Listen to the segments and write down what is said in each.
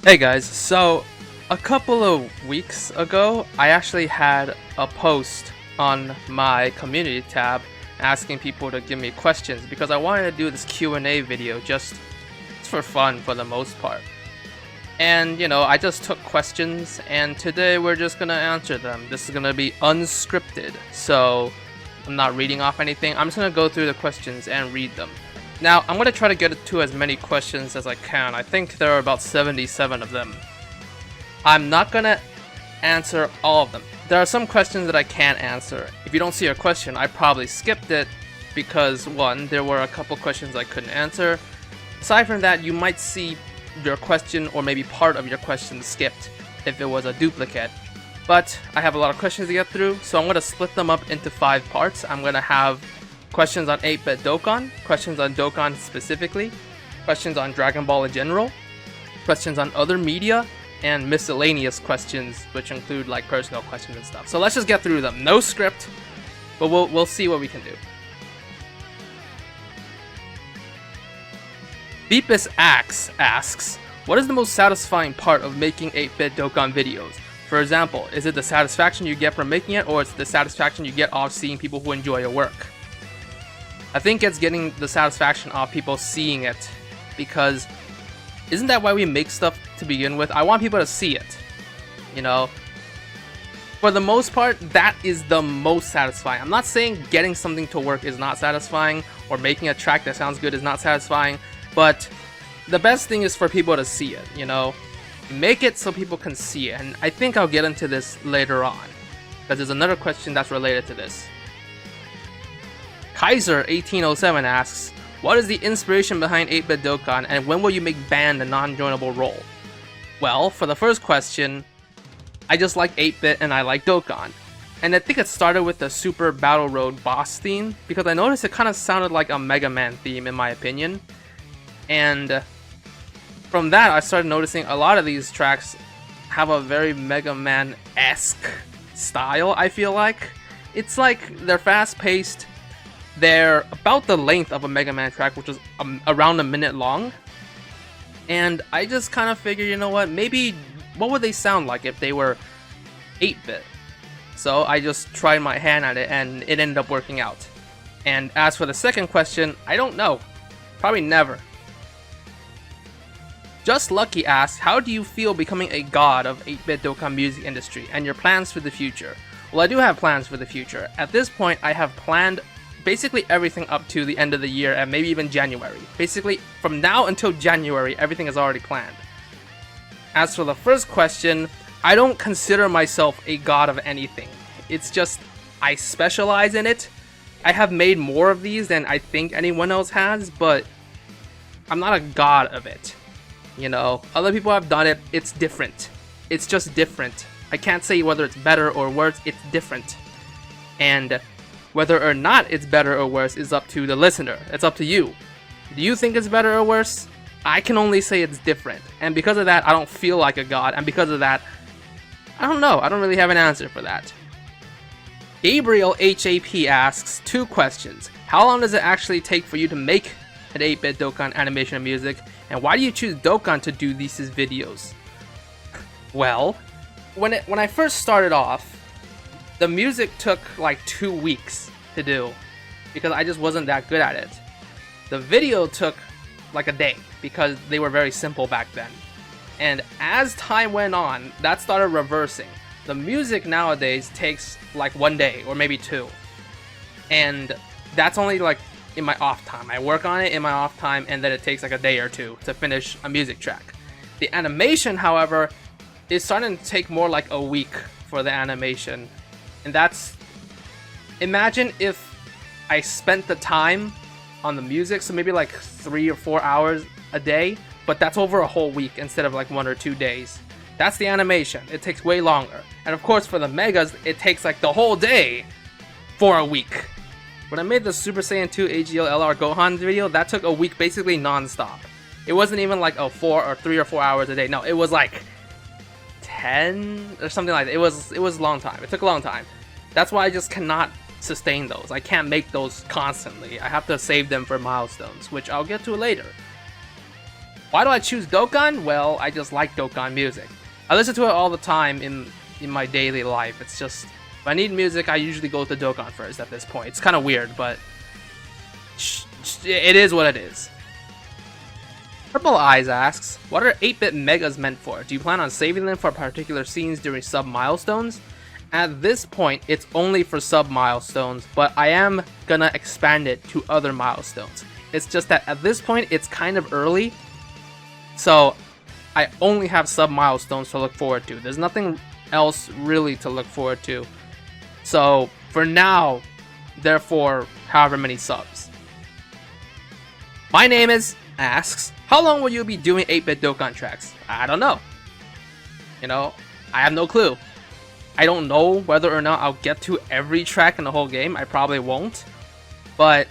Hey guys, so a couple of weeks ago, I actually had a post on my community tab asking people to give me questions because I wanted to do this Q&A video just for fun for the most part. And I just took questions and today we're just gonna answer them. This is gonna be unscripted, so I'm not reading off anything. I'm just gonna go through the questions and read them. Now, I'm going to try to get to as many questions as I can. I think there are about 77 of them. I'm not going to answer all of them. There are some questions that I can't answer. If you don't see a question, I probably skipped it because, one, there were a couple questions I couldn't answer. Aside from that, you might see your question or maybe part of your question skipped if it was a duplicate. But I have a lot of questions to get through, so I'm going to split them up into 5 parts. I'm going to have questions on 8-bit Dokkan, questions on Dokkan specifically, questions on Dragon Ball in general, questions on other media, and miscellaneous questions, which include like personal questions and stuff. So let's just get through them. No script, but we'll see what we can do. Beepus asks, what is the most satisfying part of making 8-bit Dokkan videos? For example, is it the satisfaction you get from making it, or is it the satisfaction you get off seeing people who enjoy your work? I think it's getting the satisfaction of people seeing it, because isn't that why we make stuff to begin with? I want people to see it, For the most part, that is the most satisfying. I'm not saying getting something to work is not satisfying, or making a track that sounds good is not satisfying, but the best thing is for people to see it, Make it so people can see it, and I think I'll get into this later on, because there's another question that's related to this. Kaiser1807 asks, what is the inspiration behind 8-bit Dokkan, and when will you make band a non-joinable role? Well, for the first question, I just like 8-bit and I like Dokkan. And I think it started with the Super Battle Road boss theme, because I noticed it kind of sounded like a Mega Man theme in my opinion. And from that, I started noticing a lot of these tracks have a very Mega Man-esque style, I feel like. It's like they're fast-paced. They're about the length of a Mega Man track, which was around a minute long. And I just kind of figured, maybe what would they sound like if they were 8-bit? So I just tried my hand at it and it ended up working out. And as for the second question, I don't know. Probably never. Just Lucky asks, how do you feel becoming a god of 8-bit Dokkan music industry and your plans for the future? Well, I do have plans for the future. At this point, I have planned basically everything up to the end of the year and maybe even January. Basically, from now until January, everything is already planned. As for the first question, I don't consider myself a god of anything. It's just, I specialize in it. I have made more of these than I think anyone else has, but I'm not a god of it. Other people have done it, it's different. It's just different. I can't say whether it's better or worse, it's different. And whether or not it's better or worse is up to the listener. It's up to you. Do you think it's better or worse? I can only say it's different. And because of that, I don't feel like a god. And because of that, I don't know. I don't really have an answer for that. Gabriel HAP asks 2 questions. How long does it actually take for you to make an 8-bit Dokkan animation and music? And why do you choose Dokkan to do these videos? Well, when I first started off, the music took like 2 weeks to do because I just wasn't that good at it. The video took like a day because they were very simple back then. And as time went on, that started reversing. The music nowadays takes like 1 day or maybe 2. And that's only like in my off time. I work on it in my off time and then it takes like a day or 2 to finish a music track. The animation, however, is starting to take more like a week for the animation. And that's, imagine if I spent the time on the music, so maybe like 3 or 4 hours a day, but that's over a whole week instead of like 1 or 2 days. That's the animation. It takes way longer. And of course for the megas, it takes like the whole day for a week. When I made the Super Saiyan 2 AGL LR Gohan video, that took a week basically non-stop. It wasn't even like a 3 or 4 hours a day. No, it was like 10 or something like that. It was a long time. It took a long time. That's why I just cannot sustain those. I can't make those constantly. I have to save them for milestones, which I'll get to later. Why do I choose Dokkan? Well, I just like Dokkan music. I listen to it all the time in my daily life. It's just, if I need music, I usually go to Dokkan first at this point. It's kind of weird, but it is what it is. Purple Eyes asks, what are 8-bit megas meant for? Do you plan on saving them for particular scenes during sub-milestones? At this point, it's only for sub-milestones, but I am gonna expand it to other milestones. It's just that at this point, it's kind of early, so I only have sub-milestones to look forward to. There's nothing else really to look forward to. So, for now, therefore, however many subs. My name is asks, how long will you be doing 8-bit Dokkan tracks? I don't know. You know, I have no clue. I don't know whether or not I'll get to every track in the whole game. I probably won't. But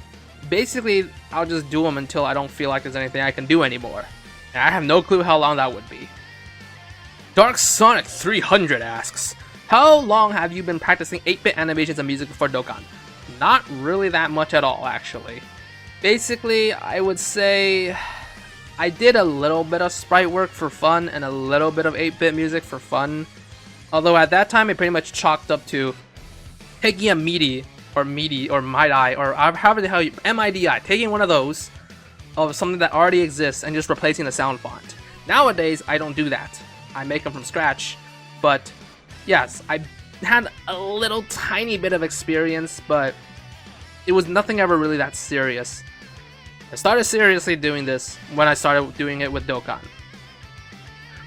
basically, I'll just do them until I don't feel like there's anything I can do anymore. And I have no clue how long that would be. Dark Sonic 300 asks, how long have you been practicing 8-bit animations and music before Dokkan? Not really that much at all, actually. Basically, I would say I did a little bit of sprite work for fun and a little bit of 8-bit music for fun. Although at that time, it pretty much chalked up to taking a MIDI, or MIDI, or however the hell you, MIDI, taking one of those of something that already exists and just replacing the sound font. Nowadays, I don't do that. I make them from scratch. But yes, I had a little tiny bit of experience, but it was nothing ever really that serious. I started seriously doing this when I started doing it with Dokkan.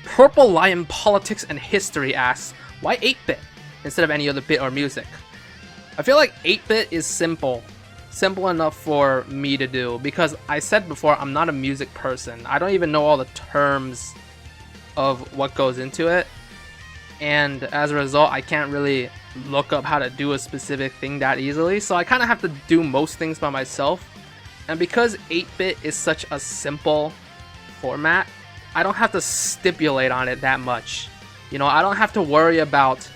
Purple Lion Politics and History asks, why 8-bit instead of any other bit or music? I feel like 8-bit is simple enough for me to do, because I said before, I'm not a music person. I don't even know all the terms of what goes into it, and as a result, I can't really look up how to do a specific thing that easily, so I kind of have to do most things by myself. And because 8-bit is such a simple format, I don't have to stipulate on it that much. You know, I don't have to worry about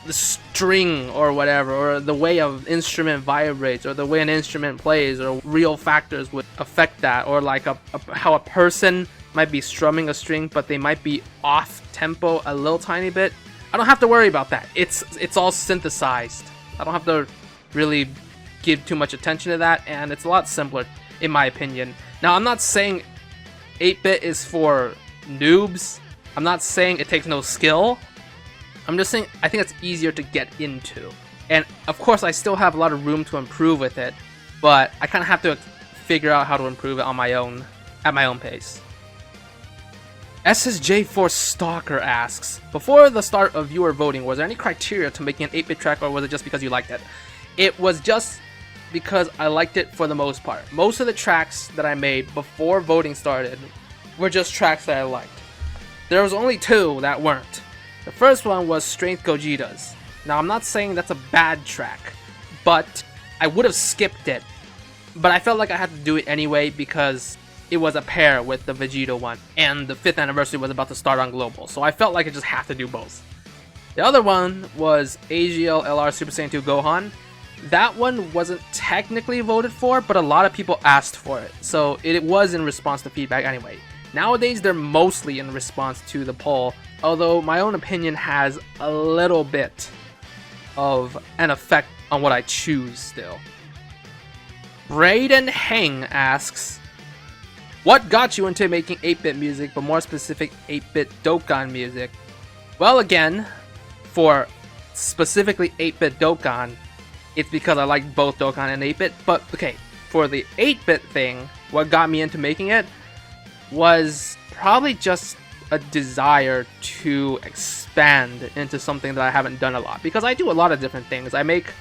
the string or whatever, or the way an instrument vibrates, or the way an instrument plays, or real factors would affect that, or like how a person might be strumming a string, but they might be off tempo a little tiny bit. I don't have to worry about that. It's all synthesized. I don't have to really give too much attention to that, and it's a lot simpler, in my opinion. Now, I'm not saying 8-bit is for noobs. I'm not saying it takes no skill. I'm just saying I think it's easier to get into. And of course, I still have a lot of room to improve with it, but I kind of have to figure out how to improve it on my own, at my own pace. SSJ4 Stalker asks, before the start of viewer voting, was there any criteria to making an 8-bit track, or was it just because you liked it? It was just because I liked it for the most part. Most of the tracks that I made before voting started were just tracks that I liked. There was only two that weren't. The first one was Strength Gogeta's. Now, I'm not saying that's a bad track, but I would have skipped it. But I felt like I had to do it anyway because it was a pair with the Vegeta one, and the 5th anniversary was about to start on Global, so I felt like I just had to do both. The other one was AGL LR Super Saiyan 2 Gohan. That one wasn't technically voted for, but a lot of people asked for it, so it was in response to feedback anyway. Nowadays, they're mostly in response to the poll, although my own opinion has a little bit of an effect on what I choose still. Brayden Heng asks, what got you into making 8-bit music, but more specific 8-bit Dokkan music? Well, again, for specifically 8-bit Dokkan, it's because I like both Dokkan and 8-bit, but okay, for the 8-bit thing, what got me into making it was probably just a desire to expand into something that I haven't done a lot, because I do a lot of different things. I make,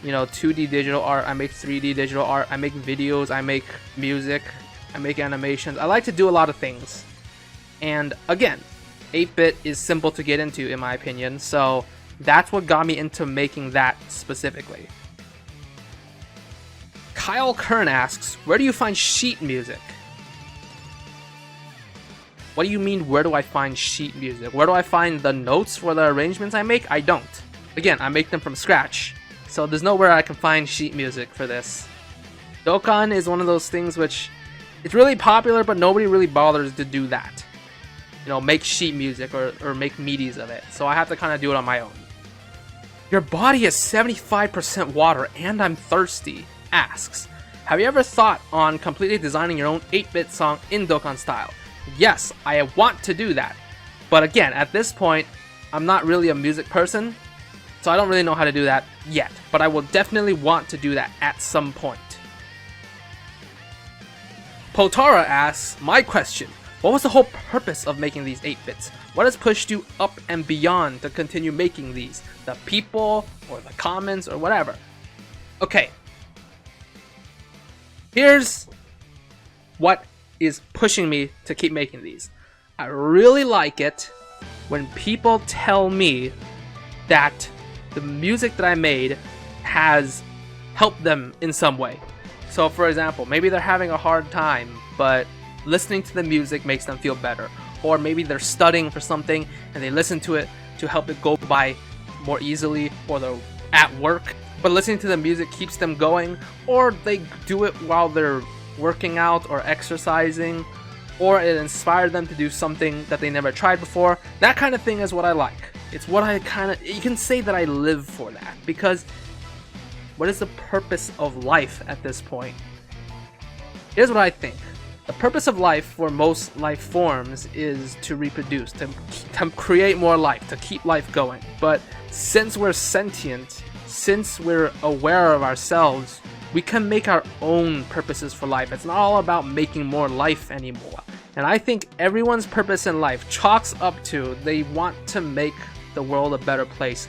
you know, 2D digital art, I make 3D digital art, I make videos, I make music, I make animations. I like to do a lot of things. And again, 8-bit is simple to get into, in my opinion, so that's what got me into making that specifically. Kyle Kern asks, where do you find sheet music? What do you mean, where do I find sheet music? Where do I find the notes for the arrangements I make? I don't. Again, I make them from scratch, so there's nowhere I can find sheet music for this. Dokkan is one of those things which It's really popular, but nobody really bothers to do that. You know, make sheet music or make MIDIs of it. So I have to kind of do it on my own. Your body is 75% water and I'm thirsty asks, have you ever thought on completely designing your own 8-bit song in Dokkan style? Yes, I want to do that. But again, at this point, I'm not really a music person, so I don't really know how to do that yet. But I will definitely want to do that at some point. Potara asks, my question, what was the whole purpose of making these 8-bits? What has pushed you up and beyond to continue making these? The people, or the comments, or whatever. Okay. Here's what is pushing me to keep making these. I really like it when people tell me that the music that I made has helped them in some way. So for example, maybe they're having a hard time, but listening to the music makes them feel better. Or maybe they're studying for something and they listen to it to help it go by more easily, or they're at work, but listening to the music keeps them going, or they do it while they're working out or exercising, or it inspired them to do something that they never tried before. That kind of thing is what I like. It's what I kind of, you can say that I live for that, because what is the purpose of life at this point? Here's what I think. The purpose of life for most life forms is to reproduce, to create more life, to keep life going. But since we're sentient, since we're aware of ourselves, we can make our own purposes for life. It's not all about making more life anymore. And I think everyone's purpose in life chalks up to they want to make the world a better place,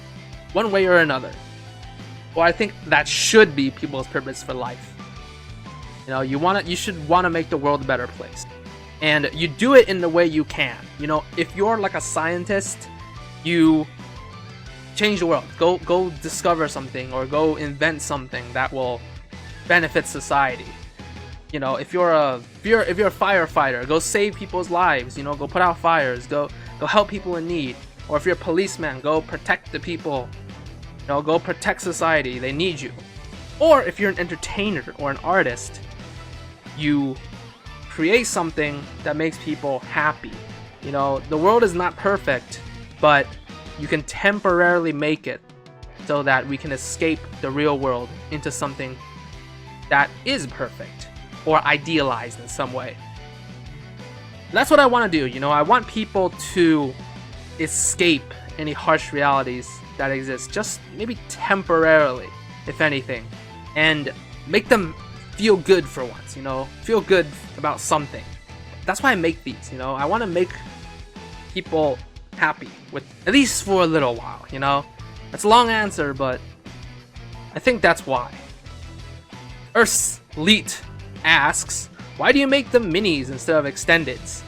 one way or another. Or I think that should be people's purpose for life. You know, you should want to make the world a better place. And you do it in the way you can. You know, if you're like a scientist, you change the world. Go discover something or go invent something that will benefit society. You know, if you're a firefighter, go save people's lives. You know, go put out fires. Go help people in need. Or if you're a policeman, go protect the people. You know, go protect society. They need you. Or if you're an entertainer or an artist, you create something that makes people happy. You know, the world is not perfect, but you can temporarily make it so that we can escape the real world into something that is perfect or idealized in some way. That's what I want to do. You know, I want people to escape any harsh realities that exist, just maybe temporarily, if anything, and make them feel good for once, you know, feel good about something. That's why I make these, you know. I want to make people happy, with at least for a little while, you know. That's a long answer, but I think that's why. Earthsleet asks, why do you make them minis instead of extendeds?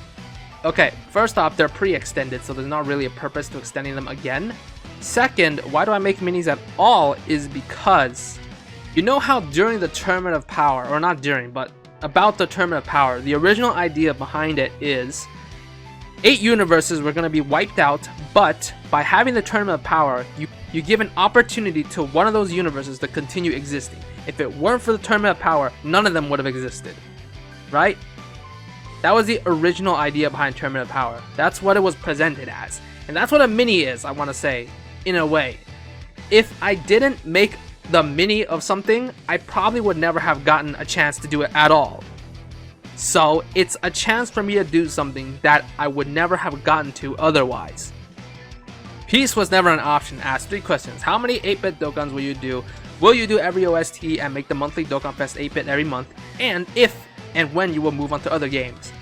Okay, first off, they're pre-extended, so there's not really a purpose to extending them again. Second, why do I make minis at all is because you know how during the Tournament of Power, or not during, but about the Tournament of Power, the original idea behind it is 8 universes were going to be wiped out, but by having the Tournament of Power, you give an opportunity to one of those universes to continue existing. If it weren't for the Tournament of Power, none of them would have existed, right? That was the original idea behind Tournament of Power. That's what it was presented as. And that's what a mini is, I want to say, in a way. If I didn't make the mini of something, I probably would never have gotten a chance to do it at all. So it's a chance for me to do something that I would never have gotten to otherwise. Peace was never an option. Asked 3 questions. How many 8-bit Dokkans will you do? Will you do every OST and make the monthly Dokkan Fest 8-bit every month? And if and when you will move on to other games?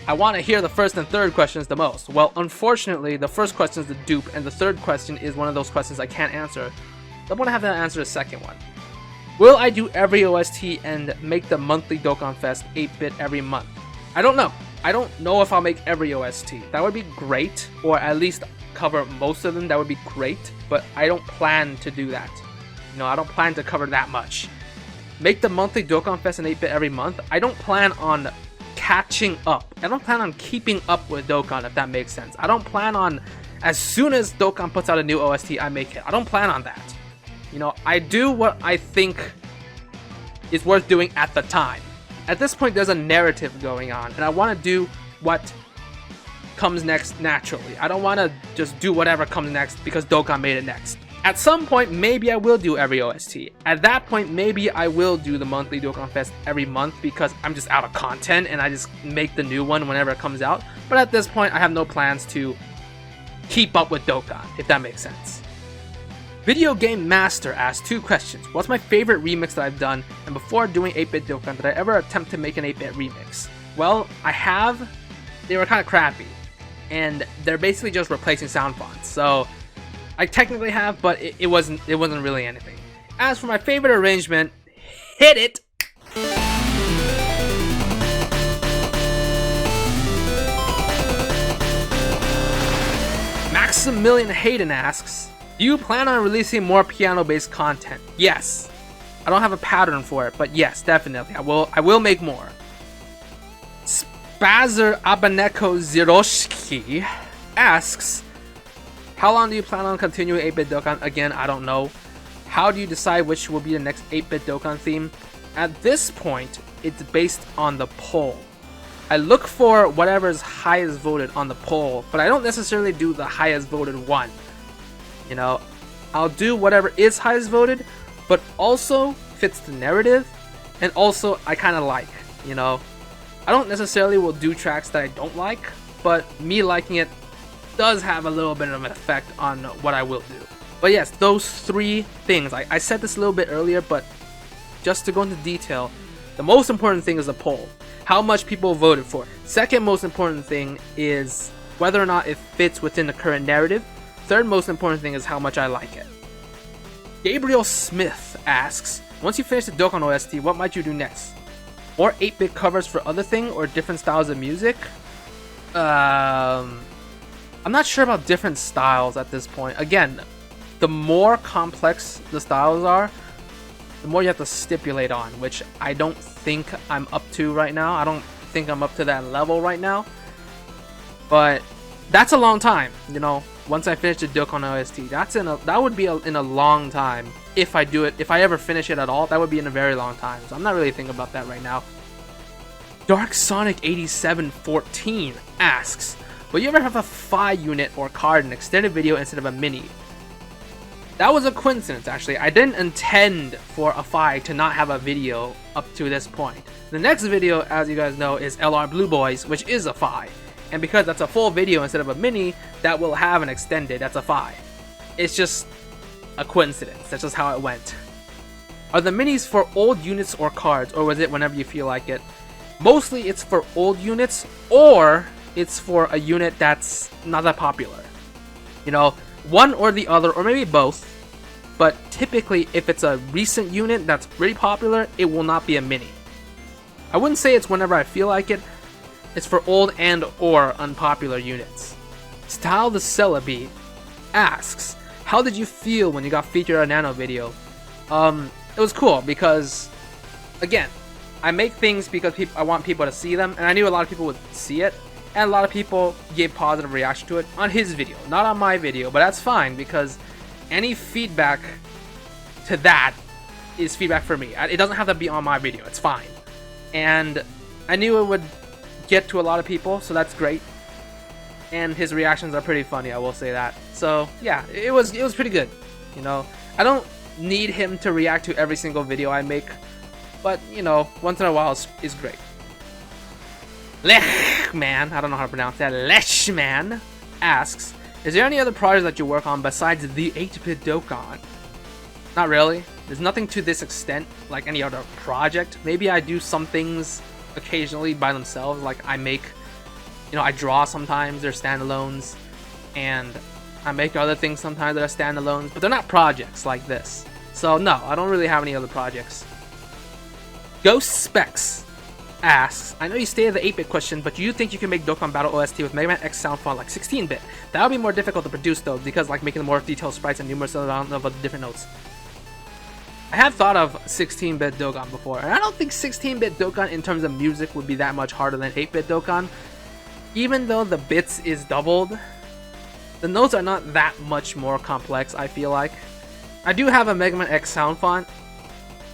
I want to hear the first and third questions the most. Well, unfortunately, the first question is the dupe, and the third question is one of those questions I can't answer. I'm going to have to answer the second one. Will I do every OST and make the monthly Dokkan Fest 8-bit every month? I don't know. I don't know if I'll make every OST. That would be great, or at least cover most of them. That would be great, but I don't plan to do that. You know, I don't plan to cover that much. Make the monthly Dokkan Fest and 8-bit every month. I don't plan on catching up. I don't plan on keeping up with Dokkan, if that makes sense. I don't plan on, as soon as Dokkan puts out a new OST, I make it. I don't plan on that. You know, I do what I think is worth doing at the time. At this point, there's a narrative going on, and I want to do what comes next naturally. I don't want to just do whatever comes next because Dokkan made it next. At some point, maybe I will do every OST. At that point, maybe I will do the monthly Dokkan Fest every month because I'm just out of content and I just make the new one whenever it comes out. But at this point, I have no plans to keep up with Dokkan, if that makes sense. Video Game Master asked 2 questions. What's my favorite remix that I've done? And before doing 8-bit Dokkan, did I ever attempt to make an 8-bit remix? Well, I have. They were kind of crappy. And they're basically just replacing sound fonts. So I technically have, but it wasn't really anything. As for my favorite arrangement, hit it! Maximilian Hayden asks, do you plan on releasing more piano-based content? Yes. I don't have a pattern for it, but yes, definitely. I will make more. Spazzer Abaneko Ziroshki asks, how long do you plan on continuing 8-bit Dokkan? Again, I don't know. How do you decide which will be the next 8-bit Dokkan theme? At this point, it's based on the poll. I look for whatever is highest voted on the poll, but I don't necessarily do the highest voted one. You know, I'll do whatever is highest voted, but also fits the narrative, and also I kind of like, you know. I don't necessarily will do tracks that I don't like, but me liking it does have a little bit of an effect on what I will do. But yes, those 3 things. I said this a little bit earlier, but just to go into detail, the most important thing is the poll. How much people voted for. Second most important thing is whether or not it fits within the current narrative. Third most important thing is how much I like it. Gabriel Smith asks, once you finish the Dokkan OST, what might you do next? More 8-bit covers for other things or different styles of music? I'm not sure about different styles at this point. Again, the more complex the styles are, the more you have to stipulate on, which I don't think I'm up to right now. I don't think I'm up to that level right now. But that's a long time, you know. Once I finish the Dokkan OST, that would be in a long time. If I do it, if I ever finish it at all, that would be in a very long time. So I'm not really thinking about that right now. Dark Sonic 8714 asks, will you ever have a Phi unit or card in an extended video instead of a mini? That was a coincidence, actually. I didn't intend for a Phi to not have a video up to this point. The next video, as you guys know, is LR Blue Boys, which is a Phi. And because that's a full video instead of a mini, that will have an extended, that's a Phi. It's just a coincidence. That's just how it went. Are the minis for old units or cards, or was it whenever you feel like it? Mostly it's for old units, or it's for a unit that's not that popular. You know, one or the other, or maybe both. But typically, if it's a recent unit that's really popular, it will not be a mini. I wouldn't say it's whenever I feel like it. It's for old and or unpopular units. Style the Celebi asks, how did you feel when you got featured on a Nano video? It was cool because, again, I make things because I want people to see them, and I knew a lot of people would see it, and a lot of people gave positive reaction to it on his video, not on my video, but that's fine because any feedback to that is feedback for me. It doesn't have to be on my video, it's fine. And I knew it would get to a lot of people, so that's great. And his reactions are pretty funny, I will say that. So yeah, it was pretty good. You know, I don't need him to react to every single video I make, but you know, once in a while is great. Lechman, I don't know how to pronounce that. Lechman asks, is there any other projects that you work on besides the 8-bit Dokkan? Not really. There's nothing to this extent like any other project. Maybe I do some things occasionally by themselves, like I make, you know, I draw sometimes, they're standalones, and I make other things sometimes that are standalones, but they're not projects like this. So no, I don't really have any other projects. Ghost Specs asks, I know you stated the 8-bit question, but do you think you can make Dokkan Battle OST with Mega Man X sound font like 16-bit? That would be more difficult to produce though, because like making more detailed sprites and numerous amount of different notes. I have thought of 16-bit Dokkan before, and I don't think 16-bit Dokkan in terms of music would be that much harder than 8-bit Dokkan. Even though the bits is doubled, the notes are not that much more complex, I feel like. I do have a Mega Man X sound font.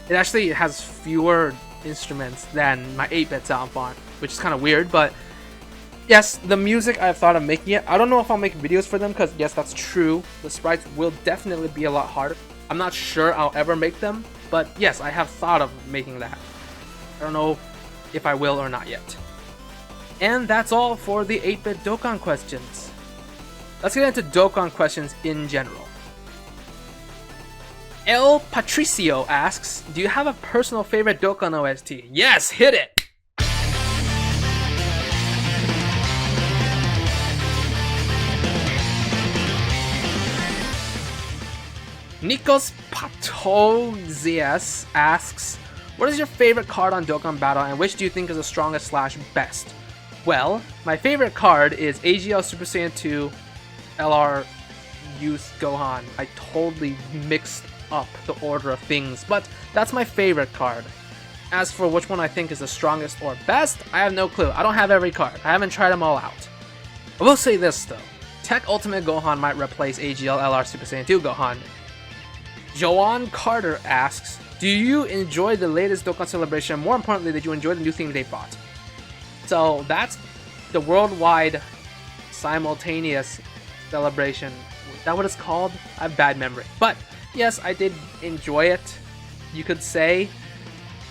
It actually has fewer instruments than my 8-bit sound font, which is kind of weird, but yes, the music, I've thought of making it. I don't know if I'll make videos for them, because yes, that's true. The sprites will definitely be a lot harder. I'm not sure I'll ever make them, but yes, I have thought of making that. I don't know if I will or not yet. And that's all for the 8-bit Dokkan questions. Let's get into Dokkan questions in general. El Patricio asks, do you have a personal favorite Dokkan OST? Yes, hit it! Nikos Patozias asks, what is your favorite card on Dokkan Battle and which do you think is the strongest / best? Well, my favorite card is AGL Super Saiyan 2 LR Youth Gohan. I totally mixed up the order of things, but that's my favorite card. As for which one I think is the strongest or best, I have no clue. I don't have every card. I haven't tried them all out. I will say this though, Tech Ultimate Gohan might replace AGL LR Super Saiyan 2 Gohan. Joanne Carter asks, do you enjoy the latest Dokkan celebration? More importantly, did you enjoy the new theme they brought? So that's the worldwide simultaneous celebration. Is that what it's called? I have bad memory. But yes, I did enjoy it. You could say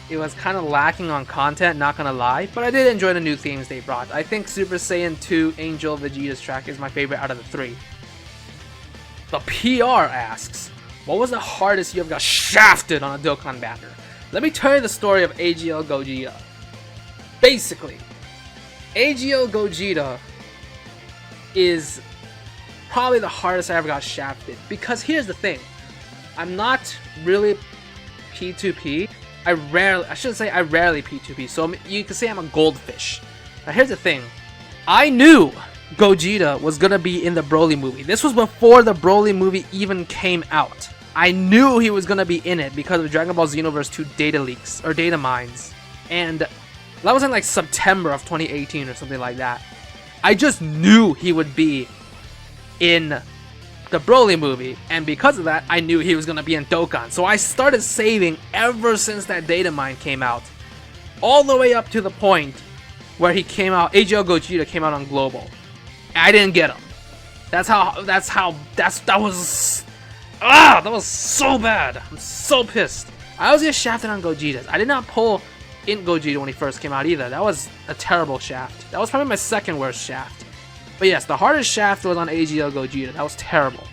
it was kind of lacking on content, not gonna lie, but I did enjoy the new themes they brought. I think Super Saiyan 2 Angel Vegeta's track is my favorite out of the 3. The PR asks, what was the hardest you ever got shafted on a Dokkan banner? Let me tell you the story of AGL Gogeta. Basically, AGL Gogeta is probably the hardest I ever got shafted, because here's the thing, I'm not really P2P. I rarely P2P, so you can say I'm a goldfish. Now here's the thing, I knew Gogeta was gonna be in the Broly movie. This was before the Broly movie even came out. I knew he was gonna be in it because of Dragon Ball Xenoverse 2 data leaks, or data mines. And that was in like September of 2018 or something like that. I just knew he would be in the Broly movie, and because of that, I knew he was gonna be in Dokkan. So I started saving ever since that data mine came out, all the way up to the point where he came out. AGL Gogeta came out on Global. I didn't get him. That was so bad. I'm so pissed. I always get shafted on Gogetas. I did not pull in Gogeta when he first came out either. That was a terrible shaft. That was probably my second worst shaft. But yes, the hardest shaft was on AGL Gogeta. That was terrible.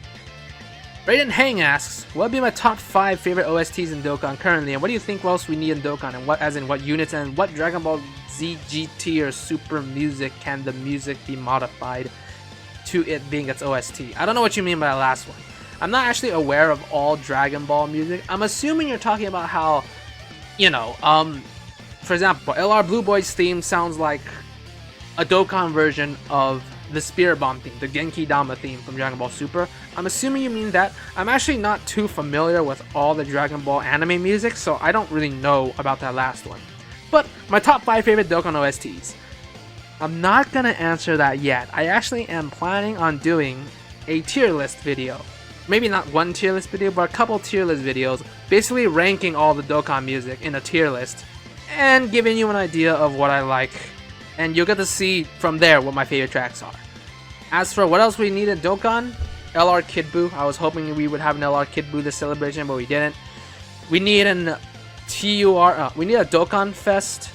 Raiden Hang asks, what would be my top 5 favorite OSTs in Dokkan currently, and what do you think else we need in Dokkan, and what units, and what Dragon Ball Z GT or Super music can the music be modified to it being its OST? I don't know what you mean by the last one. I'm not actually aware of all Dragon Ball music. I'm assuming you're talking about how, you know, for example, LR Blue Boy's theme sounds like a Dokkan version of the Spirit Bomb theme, the Genki Dama theme from Dragon Ball Super. I'm assuming you mean that. I'm actually not too familiar with all the Dragon Ball anime music, so I don't really know about that last one. But my top 5 favorite Dokkan OSTs. I'm not gonna answer that yet. I actually am planning on doing a tier list video. Maybe not one tier list video, but a couple tier list videos, basically ranking all the Dokkan music in a tier list and giving you an idea of what I like, and you'll get to see from there what my favorite tracks are. As for what else we need in Dokkan, LR Kid Buu. I was hoping we would have an LR Kid Buu this celebration, but we didn't. We need an we need a Dokkan Fest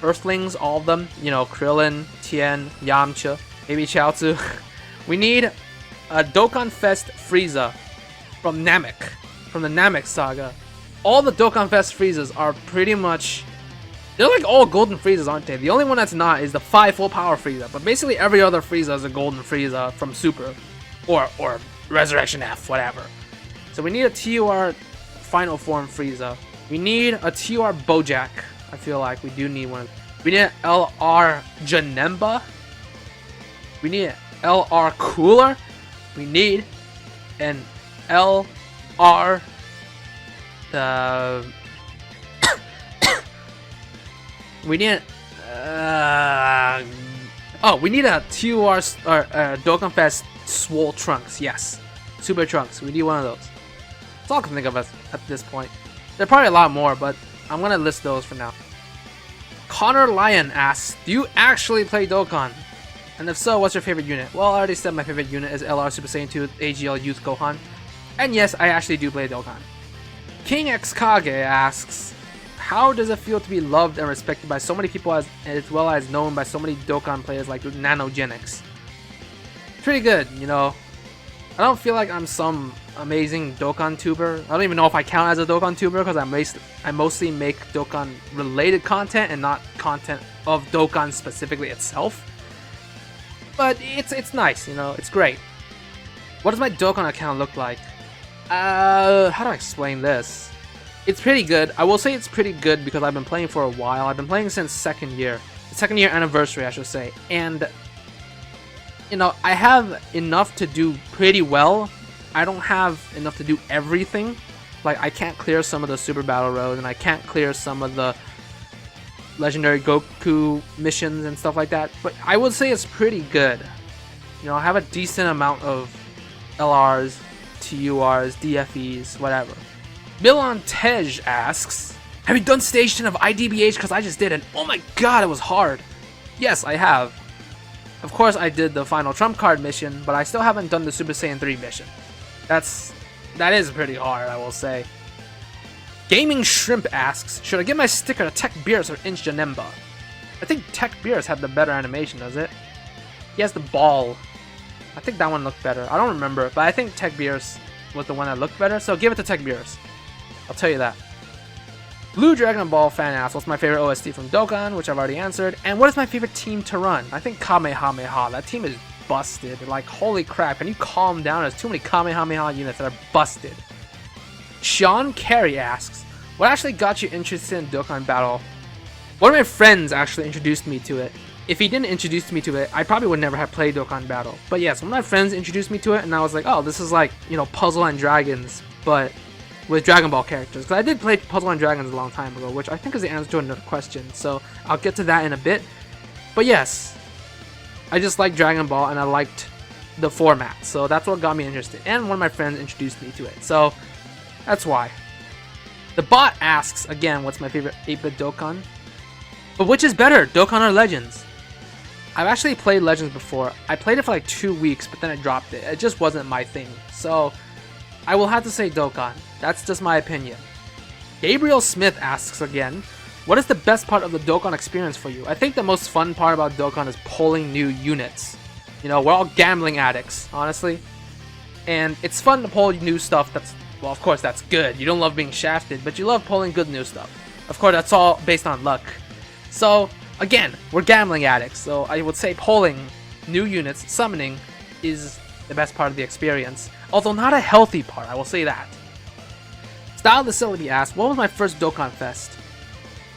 Earthlings, all of them, you know, Krillin, Tien, Yamcha, maybe Chaozu. We need a Dokkan Fest Frieza from Namek, from the Namek saga. All the Dokkan Fest Friezas are pretty much, they're like all golden Friezas, aren't they? The only one that's not is the 5 full power Frieza, but basically every other Frieza is a golden Frieza from Super, or Resurrection F, whatever. So we need a TUR Final Form Frieza. We need a TUR Bojack. I feel like we do need one. We need an LR Janemba. We need an LR Cooler. We need an LR we need we need a TUR Dokkan Fest Swole Trunks. Yes, Super Trunks. We need one of those. That's all I can think of at this point. There are probably a lot more, but I'm gonna list those for now. Connor Lyon asks, do you actually play Dokkan? And if so, what's your favorite unit? Well, I already said my favorite unit is LR Super Saiyan 2 AGL Youth Gohan. And yes, I actually do play Dokkan. King X Kage asks, how does it feel to be loved and respected by so many people as well as known by so many Dokkan players like Nanogenics? Pretty good, you know. I don't feel like I'm some amazing Dokkan tuber. I don't even know if I count as a Dokkan tuber because I mostly make Dokkan related content and not content of Dokkan specifically itself. But it's nice, you know, it's great. What does my Dokkan account look like? How do I explain this? It's pretty good. I will say it's pretty good because I've been playing for a while. I've been playing since second year anniversary, I should say. And you know, I have enough to do pretty well. I don't have enough to do everything. Like, I can't clear some of the Super Battle Road, and I can't clear some of the Legendary Goku missions and stuff like that. But I would say it's pretty good. You know, I have a decent amount of LRs, TURs, DFEs, whatever. Milan Tej asks, have you done Stage 10 of IDBH? Because I just did, and oh my god, it was hard. Yes, I have. Of course, I did the final trump card mission, but I still haven't done the Super Saiyan 3 mission. That is pretty hard, I will say. Gaming Shrimp asks, should I give my sticker to Tech Beers or Inch Janemba? I think Tech Beers had the better animation, does it? He has the ball. I think that one looked better. I don't remember, but I think Tech Beers was the one that looked better, so give it to Tech Beers. I'll tell you that. Blue Dragon Ball fan asks, what's my favorite OST from Dokkan, which I've already answered, and what is my favorite team to run? I think Kamehameha. That team is busted. Like, holy crap, can you calm down? There's too many Kamehameha units that are busted. Sean Carey asks, what actually got you interested in Dokkan Battle? One of my friends actually introduced me to it. If he didn't introduce me to it, I probably would never have played Dokkan Battle. But yes, one of my friends introduced me to it, and I was like, oh, this is like, you know, Puzzle and Dragons, but with Dragon Ball characters. Because I did play Puzzle and Dragons a long time ago, which I think is the answer to another question, so I'll get to that in a bit. But yes, I just liked Dragon Ball, and I liked the format, so that's what got me interested. And one of my friends introduced me to it, so that's why. The bot asks, again, what's my favorite 8-bit Dokkan? But which is better, Dokkan or Legends? I've actually played Legends before. I played it for like 2 weeks, but then I dropped it. It just wasn't my thing. So, I will have to say Dokkan. That's just my opinion. Gabriel Smith asks again, what is the best part of the Dokkan experience for you? I think the most fun part about Dokkan is pulling new units. You know, we're all gambling addicts, honestly. And it's fun to pull new stuff that's, well, of course that's good. You don't love being shafted, but you love pulling good new stuff. Of course, that's all based on luck. So, again, we're gambling addicts, so I would say pulling new units, summoning, is the best part of the experience. Although not a healthy part, I will say that. Style Facility asks, what was my first Dokkan Fest?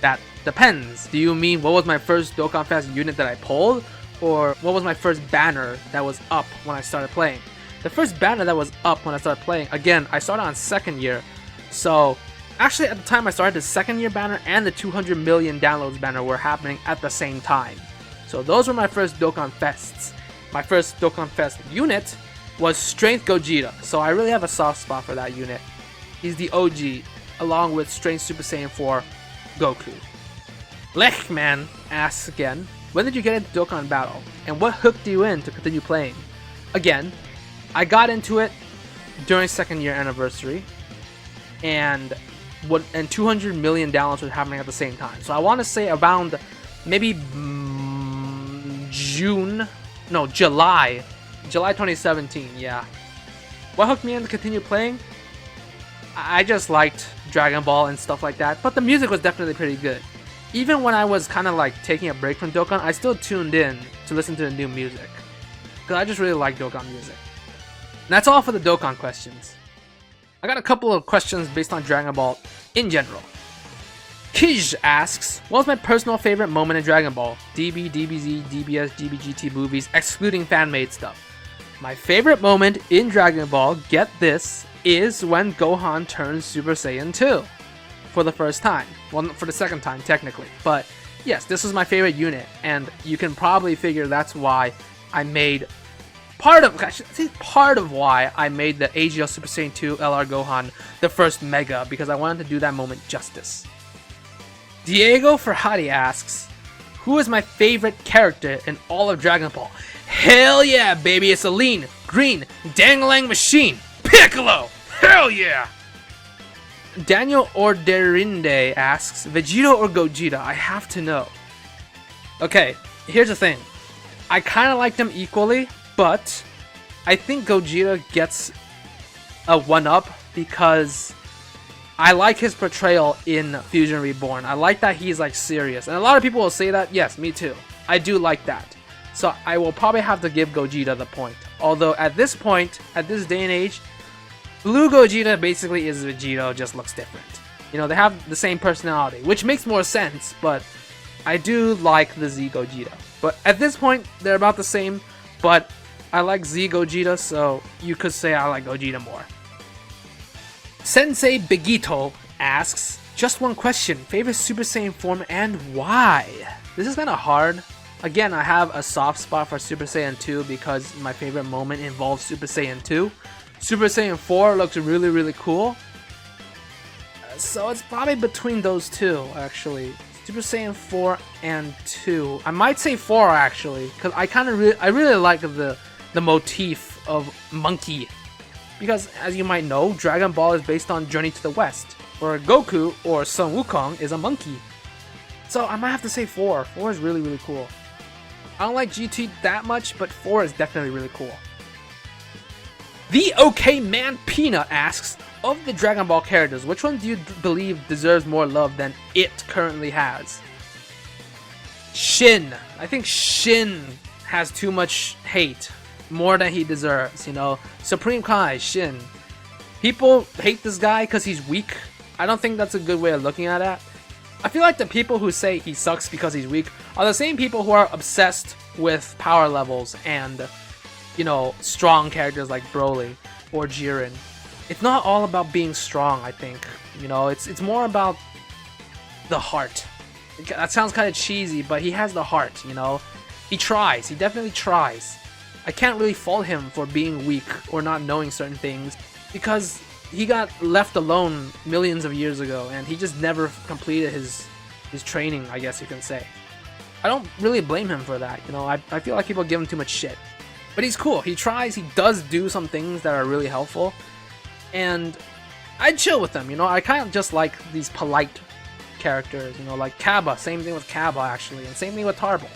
That depends. Do you mean what was my first Dokkan Fest unit that I pulled? Or what was my first banner that was up when I started playing? The first banner that was up when I started playing, again, I started on second year, so actually, at the time I started, the second year banner and the 200 million downloads banner were happening at the same time. So those were my first Dokkan Fests. My first Dokkan Fest unit was Strength Gogeta, so I really have a soft spot for that unit. He's the OG, along with Strength Super Saiyan 4 Goku. Lechman asks again, when did you get into Dokkan Battle, and what hooked you in to continue playing? Again, I got into it during second year anniversary, and 200 million downloads were happening at the same time. So I want to say around maybe July 2017, yeah. What hooked me in to continue playing? I just liked Dragon Ball and stuff like that, but the music was definitely pretty good. Even when I was kind of like taking a break from Dokkan, I still tuned in to listen to the new music, because I just really like Dokkan music. And that's all for the Dokkan questions. I got a couple of questions based on Dragon Ball in general. Kij asks, what was my personal favorite moment in Dragon Ball? DB, DBZ, DBS, DBGT movies, excluding fan-made stuff. My favorite moment in Dragon Ball, get this, is when Gohan turns Super Saiyan 2. For the first time. Well, for the second time, technically. But yes, this was my favorite unit, and you can probably figure that's why I made part of why I made the AGL Super Saiyan 2 LR Gohan the first Mega, because I wanted to do that moment justice. Diego Ferhati asks, who is my favorite character in all of Dragon Ball? Hell yeah, baby, it's a lean, green, dangling machine, Piccolo! Hell yeah! Daniel Orderinde asks, Vegeta or Gogeta? I have to know. Okay, here's the thing. I kind of like them equally, but I think Gogeta gets a 1-up because I like his portrayal in Fusion Reborn. I like that he's like serious. And a lot of people will say that. Yes, me too. I do like that. So I will probably have to give Gogeta the point. Although at this point, at this day and age, Blue Gogeta basically is Vegeta, just looks different. You know, they have the same personality, which makes more sense, but I do like the Z Gogeta. But at this point, they're about the same, but I like Z Gogeta, so you could say I like Gogeta more. Sensei Begito asks, just one question, favorite Super Saiyan form and why? This is kind of hard. Again, I have a soft spot for Super Saiyan 2 because my favorite moment involves Super Saiyan 2. Super Saiyan 4 looks really, really cool. So it's probably between those two, actually. Super Saiyan 4 and 2. I might say 4 actually, because I really like the motif of monkey. Because as you might know, Dragon Ball is based on Journey to the West, where Goku or Sun Wukong is a monkey. So I might have to say 4. 4 is really, really cool. I don't like GT that much, but 4 is definitely really cool. The OK Man Peanut asks, of the Dragon Ball characters, which one do you believe deserves more love than it currently has? Shin. I think Shin has too much hate. More than he deserves, you know. Supreme Kai, Shin. People hate this guy because he's weak. I don't think that's a good way of looking at it. I feel like the people who say he sucks because he's weak are the same people who are obsessed with power levels and, you know, strong characters like Broly or Jiren. It's not all about being strong, I think. You know, it's more about the heart. That sounds kind of cheesy, but he has the heart, you know. He tries. He definitely tries. I can't really fault him for being weak or not knowing certain things because he got left alone millions of years ago and he just never completed his training, I guess you can say. I don't really blame him for that, you know. I feel like people give him too much shit. But he's cool. He tries. He does do some things that are really helpful. And I'd chill with them, you know. I kind of just like these polite characters, you know, like Kaba. Same thing with Kaba, actually. And same thing with Tarble.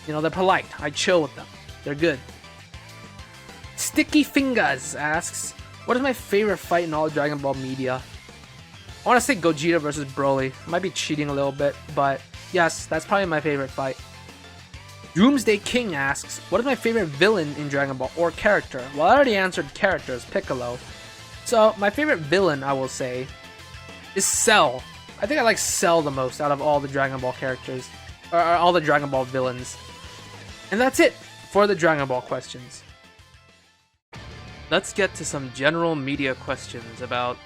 You know, they're polite. I chill with them. They're good. Sticky Fingers asks, what is my favorite fight in all Dragon Ball media? I want to say Gogeta versus Broly. I might be cheating a little bit, but yes, that's probably my favorite fight. Doomsday King asks, what is my favorite villain in Dragon Ball or character? Well, I already answered characters, Piccolo. So, my favorite villain, I will say, is Cell. I think I like Cell the most out of all the Dragon Ball characters, or all the Dragon Ball villains. And that's it for the Dragon Ball questions. Let's get to some general media questions about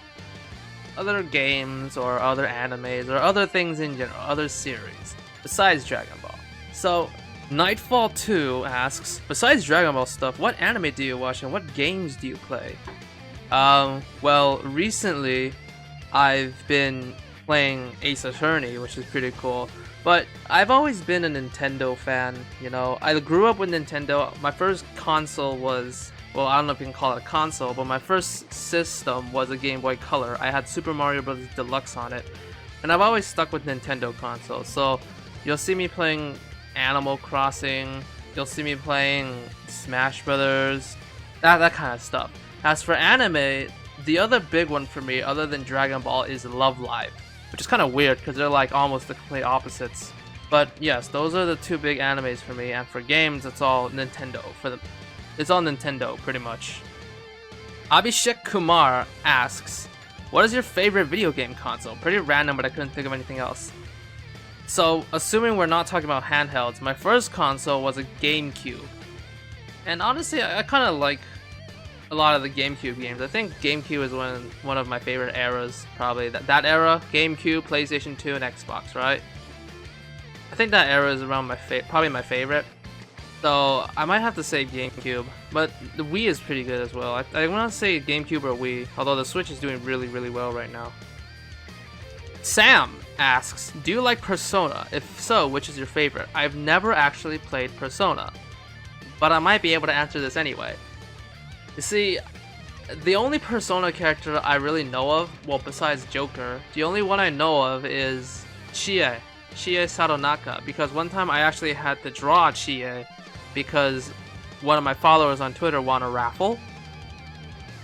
other games or other animes or other things in general, other series, besides Dragon Ball. So, Nightfall 2 asks, besides Dragon Ball stuff, what anime do you watch and what games do you play? Well, recently I've been playing Ace Attorney, which is pretty cool. But I've always been a Nintendo fan, you know. I grew up with Nintendo. My first console was, well, I don't know if you can call it a console, but my first system was a Game Boy Color. I had Super Mario Bros. Deluxe on it. And I've always stuck with Nintendo consoles. So you'll see me playing Animal Crossing, you'll see me playing Smash Brothers, that kind of stuff. As for anime, the other big one for me, other than Dragon Ball, is Love Live. Which is kind of weird because they're like almost the complete opposites. But yes, those are the two big animes for me, and for games, it's all Nintendo. It's all Nintendo, pretty much. Abhishek Kumar asks, what is your favorite video game console? Pretty random, but I couldn't think of anything else. So, assuming we're not talking about handhelds, my first console was a GameCube. And honestly, I kind of like a lot of the GameCube games. I think GameCube is one of my favorite eras, probably. That era, GameCube, PlayStation 2, and Xbox, right? I think that era is around probably my favorite. So I might have to say GameCube, but the Wii is pretty good as well. I want to say GameCube or Wii, although the Switch is doing really, really well right now. Sam asks, do you like Persona? If so, which is your favorite? I've never actually played Persona, but I might be able to answer this anyway. You see, the only Persona character I really know of, well besides Joker, the only one I know of is Chie Satonaka, because one time I actually had to draw Chie because one of my followers on Twitter won a raffle,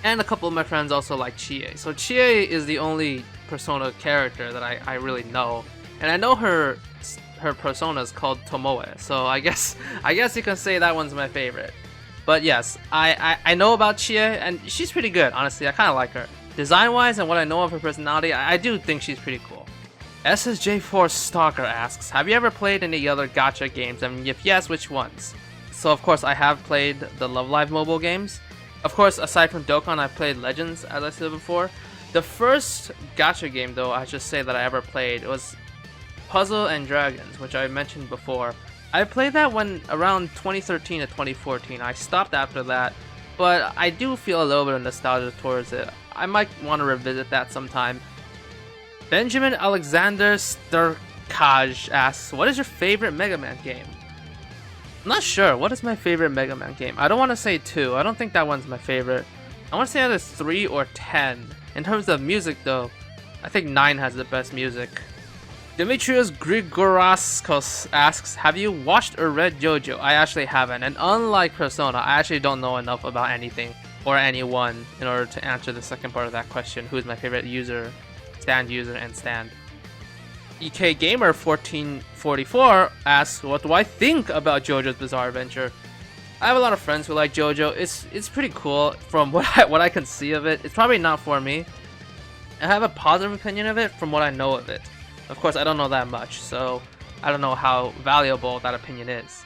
and a couple of my friends also like Chie. So Chie is the only Persona character that I really know, and I know her persona is called Tomoe, so I guess you can say that one's my favorite. But yes, I know about Chie, and she's pretty good, honestly. I kind of like her. Design-wise and what I know of her personality, I do think she's pretty cool. SSJ4 Stalker asks, have you ever played any other gacha games? And if yes, which ones? So of course I have played the Love Live mobile games. Of course, aside from Dokkan, I've played Legends, as I said before. The first gacha game, though, I should say that I ever played was Puzzle and Dragons, which I mentioned before. I played that when around 2013 to 2014. I stopped after that, but I do feel a little bit of nostalgia towards it. I might want to revisit that sometime. Benjamin Alexander Sturkaj asks, what is your favorite Mega Man game? I'm not sure. What is my favorite Mega Man game? I don't want to say 2. I don't think that one's my favorite. I want to say either 3 or 10. In terms of music, though, I think 9 has the best music. Demetrius Grigoraskos asks, have you watched or read JoJo? I actually haven't, and unlike Persona, I actually don't know enough about anything or anyone in order to answer the second part of that question, who is my favorite user, stand user, and stand. EK Gamer 1444 asks, what do I think about JoJo's Bizarre Adventure? I have a lot of friends who like JoJo. It's pretty cool from what I can see of it. It's probably not for me. I have a positive opinion of it from what I know of it. Of course, I don't know that much, so I don't know how valuable that opinion is.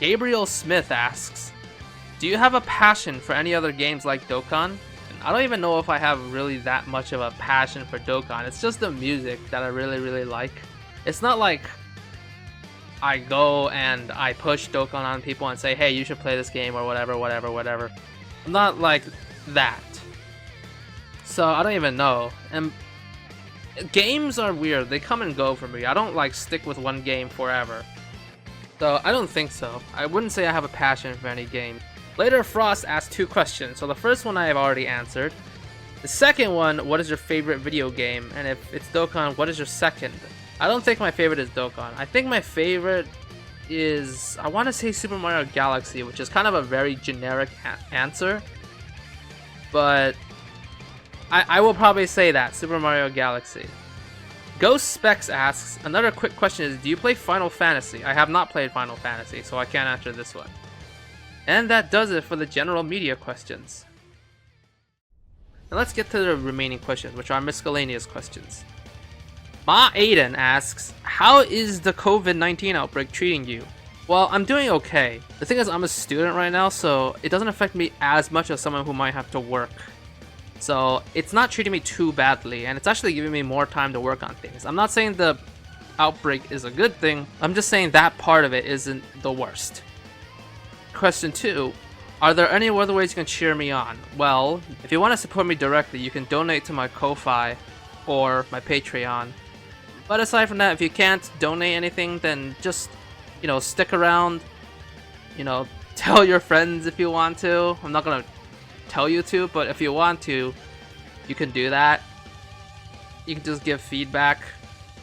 Gabriel Smith asks, do you have a passion for any other games like Dokkan? And I don't even know if I have really that much of a passion for Dokkan. It's just the music that I really like. It's not like I go and I push Dokkan on people and say, hey, you should play this game or whatever. I'm not like that. So I don't even know. And games are weird. They come and go for me. I don't like stick with one game forever. So I don't think so. I wouldn't say I have a passion for any game. Later Frost asked 2 questions. So the first one I have already answered. The second one, what is your favorite video game? And if it's Dokkan, what is your second? I don't think my favorite is Dokkan. I think my favorite is, I want to say Super Mario Galaxy, which is kind of a very generic answer. But I will probably say that, Super Mario Galaxy. Ghost Specs asks, another quick question is, do you play Final Fantasy? I have not played Final Fantasy, so I can't answer this one. And that does it for the general media questions. Now let's get to the remaining questions, which are miscellaneous questions. Ma Aiden asks, how is the COVID-19 outbreak treating you? Well, I'm doing okay. The thing is, I'm a student right now, so it doesn't affect me as much as someone who might have to work. So it's not treating me too badly, and it's actually giving me more time to work on things. I'm not saying the outbreak is a good thing, I'm just saying that part of it isn't the worst. Question 2. Are there any other ways you can cheer me on? Well, if you want to support me directly, you can donate to my Ko-Fi or my Patreon. But aside from that, if you can't donate anything, then just, stick around. Tell your friends if you want to. I'm not gonna tell you to, but if you want to, you can do that. You can just give feedback.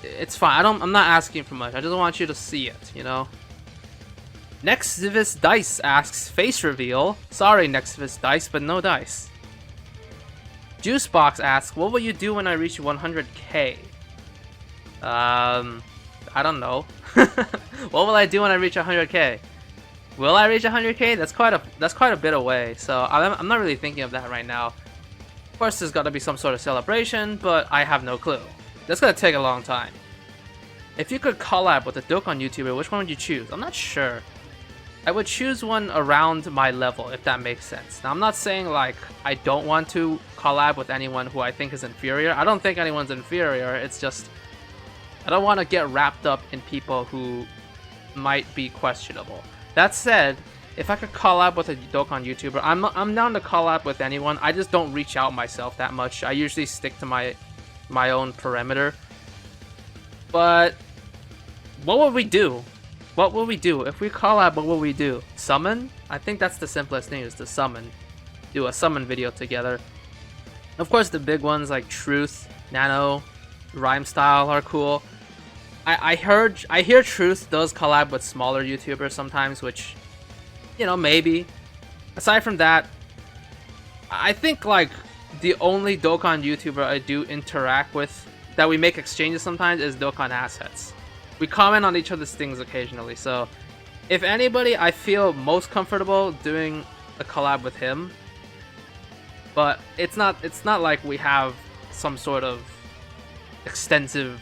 It's fine. I'm not asking for much. I just want you to see it, Nextvis Dice asks, face reveal. Sorry, Nextvis Dice, but no dice. Juicebox asks, what will you do when I reach 100k? I don't know. What will I do when I reach 100k? Will I reach 100k? That's quite a bit away, so I'm not really thinking of that right now. Of course, there's got to be some sort of celebration, but I have no clue. That's gonna take a long time. If you could collab with a Dokkan YouTuber, which one would you choose? I'm not sure. I would choose one around my level, if that makes sense. Now, I'm not saying like I don't want to collab with anyone who I think is inferior. I don't think anyone's inferior. It's just I don't want to get wrapped up in people who might be questionable. That said, if I could collab with a Dokkan YouTuber, I'm down to collab with anyone. I just don't reach out myself that much. I usually stick to my own perimeter. But what would we do? What would we do? If we collab, what would we do? Summon? I think that's the simplest thing, is to summon. Do a summon video together. Of course, the big ones like Truth, Nano, Rhyme Style are cool. I hear Truth does collab with smaller YouTubers sometimes, which, you know, maybe. Aside from that, I think like the only Dokkan YouTuber I do interact with that we make exchanges sometimes is Dokkan Assets. We comment on each other's things occasionally, so if anybody, I feel most comfortable doing a collab with him. But it's not like we have some sort of extensive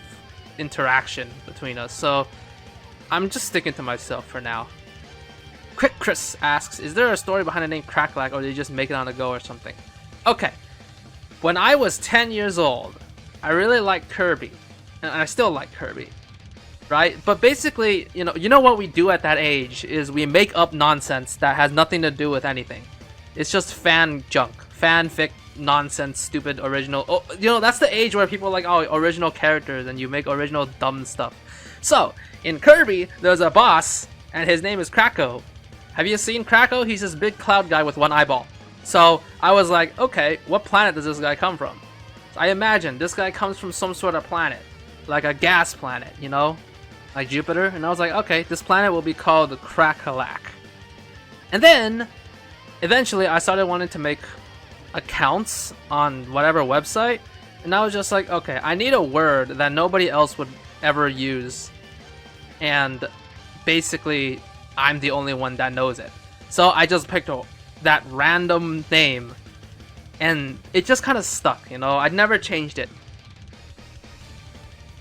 interaction between us, so I'm just sticking to myself for now. Quick Chris asks, is there a story behind the name krakelak, or did you just make it on the go or something? Okay, when I was 10 years old, I really liked Kirby, and I still like Kirby, right? But basically, you know what we do at that age is we make up nonsense that has nothing to do with anything. It's just fan junk, fanfic, nonsense, stupid, original. Oh, you know, that's the age where people are like, oh, original characters, and you make original dumb stuff. So in Kirby, there's a boss, and his name is Krako. Have you seen Krako? He's this big cloud guy with one eyeball. So I was like, okay, what planet does this guy come from? So I imagine this guy comes from some sort of planet, like a gas planet, you know, like Jupiter. And I was like, okay, this planet will be called the krakelak. And then eventually I started wanting to make accounts on whatever website, and I was just like, okay, I need a word that nobody else would ever use, and basically I'm the only one that knows it. So I just picked that random name, and it just kind of stuck, you know. I'd never changed it.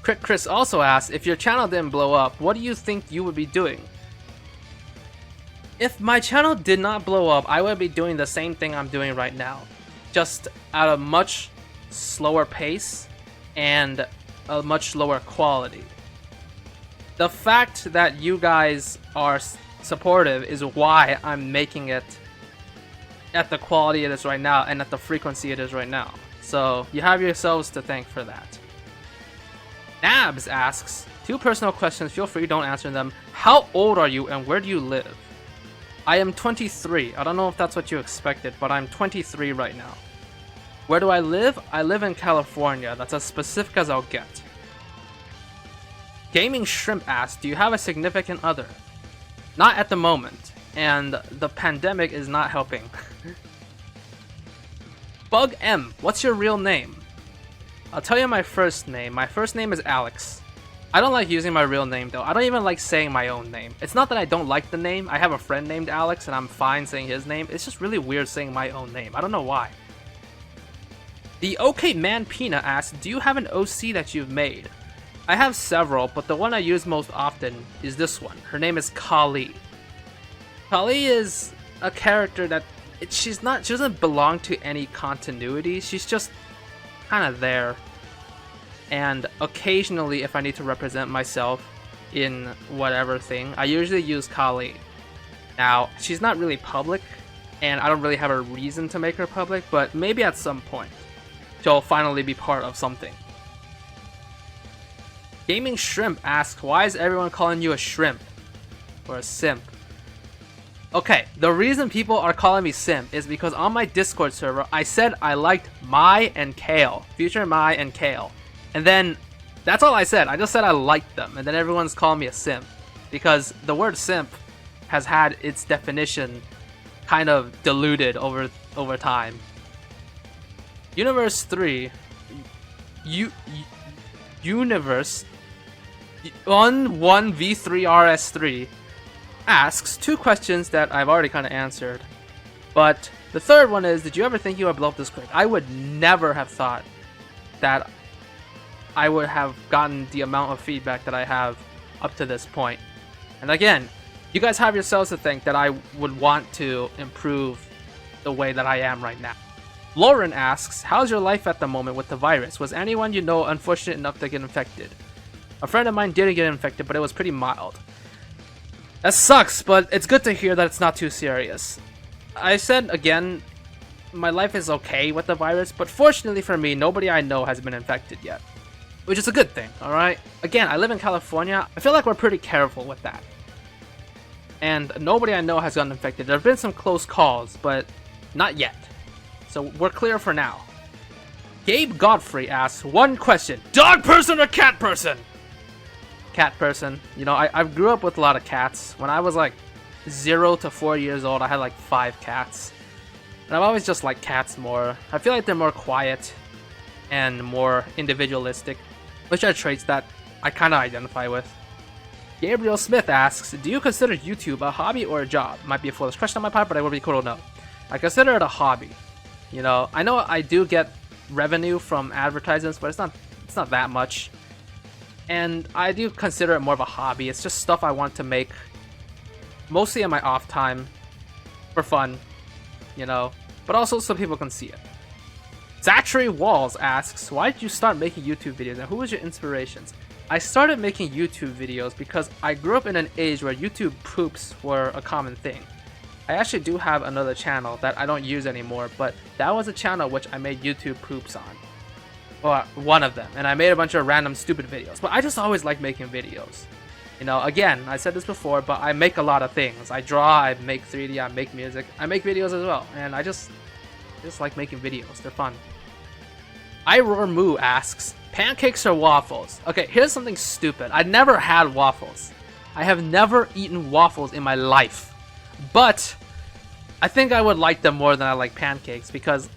Chris also asked, if your channel didn't blow up, what do you think you would be doing? If my channel did not blow up, I would be doing the same thing I'm doing right now, just at a much slower pace and a much lower quality. The fact that you guys are supportive is why I'm making it at the quality it is right now and at the frequency it is right now. So you have yourselves to thank for that. Nabs asks, 2 personal questions, feel free, don't answer them. How old are you and where do you live? I am 23. I don't know if that's what you expected, but I'm 23 right now. Where do I live? I live in California. That's as specific as I'll get. Gaming Shrimp asks, do you have a significant other? Not at the moment, and the pandemic is not helping. Bug M, what's your real name? I'll tell you my first name. My first name is Alex. I don't like using my real name though. I don't even like saying my own name. It's not that I don't like the name. I have a friend named Alex and I'm fine saying his name. It's just really weird saying my own name. I don't know why. The OK Man Pina asks, do you have an OC that you've made? I have several, but the one I use most often is this one. Her name is Kali. Kali is a character that she doesn't belong to any continuity. She's just kind of there. And occasionally, if I need to represent myself in whatever thing, I usually use Kali. Now, she's not really public, and I don't really have a reason to make her public, but maybe at some point, she'll finally be part of something. Gaming Shrimp asks, why is everyone calling you a shrimp? Or a simp? Okay, the reason people are calling me simp is because on my Discord server, I said I liked Mai and Kale. Future Mai and Kale. And then, that's all I said. I just said I liked them. And then everyone's calling me a simp. Because the word simp has had its definition kind of diluted over time. Universe 3... Universe... 11V3RS3 asks 2 questions that I've already kind of answered. But the third one is, did you ever think you would blow up this quick? I would never have thought that I would have gotten the amount of feedback that I have up to this point. And again, you guys have yourselves to thank that I would want to improve the way that I am right now. Lauren asks, how's your life at the moment with the virus? Was anyone you know unfortunate enough to get infected? A friend of mine did get infected, but it was pretty mild. That sucks, but it's good to hear that it's not too serious. I said again, my life is okay with the virus, but fortunately for me, nobody I know has been infected yet. which is a good thing, alright? Again, I live in California. I feel like we're pretty careful with that. And nobody I know has gotten infected. There have been some close calls, but not yet. So we're clear for now. Gabe Godfrey asks, one question. Dog person or cat person? Cat person. You know, I grew up with a lot of cats. When I was like 0 to 4 years old, I had like 5 cats. And I've always just liked cats more. I feel like they're more quiet and more individualistic, which are traits that I kind of identify with. Gabriel Smith asks, do you consider YouTube a hobby or a job? Might be a foolish question on my part, but it would be cool to know. I consider it a hobby. You know I do get revenue from advertisements, but it's not that much. And I do consider it more of a hobby. It's just stuff I want to make, mostly in my off time, for fun, you know, but also so people can see it. Zachary Walls asks, why did you start making YouTube videos and who was your inspirations? I started making YouTube videos because I grew up in an age where YouTube poops were a common thing. I actually do have another channel that I don't use anymore, but that was a channel which I made YouTube poops on. Well, one of them, and I made a bunch of random stupid videos, but I just always like making videos. You know, again, I said this before, but I make a lot of things. I draw, I make 3D, I make music, I make videos as well, and I just like making videos. They're fun. Iroar Moo asks, pancakes or waffles? Okay, here's something stupid. I never had waffles. I have never eaten waffles in my life. But I think I would like them more than I like pancakes because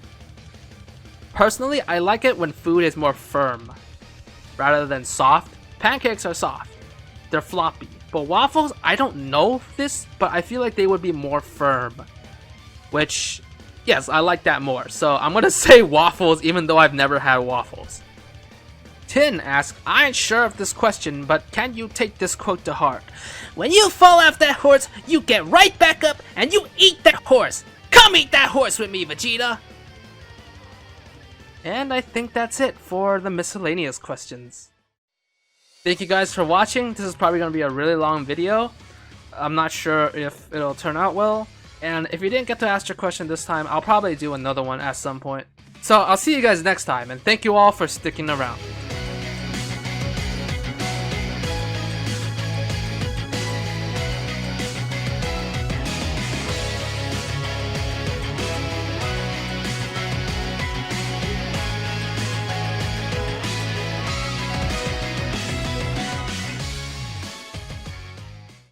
personally, I like it when food is more firm rather than soft. Pancakes are soft. They're floppy. But waffles, I don't know this, but I feel like they would be more firm. Which, yes, I like that more. So I'm going to say waffles even though I've never had waffles. Tin asks, I ain't sure of this question, but can you take this quote to heart? When you fall off that horse, you get right back up and you eat that horse. Come eat that horse with me, Vegeta! And I think that's it for the miscellaneous questions. Thank you guys for watching. This is probably going to be a really long video. I'm not sure if it'll turn out well. And if you didn't get to ask your question this time, I'll probably do another one at some point. So I'll see you guys next time, and thank you all for sticking around.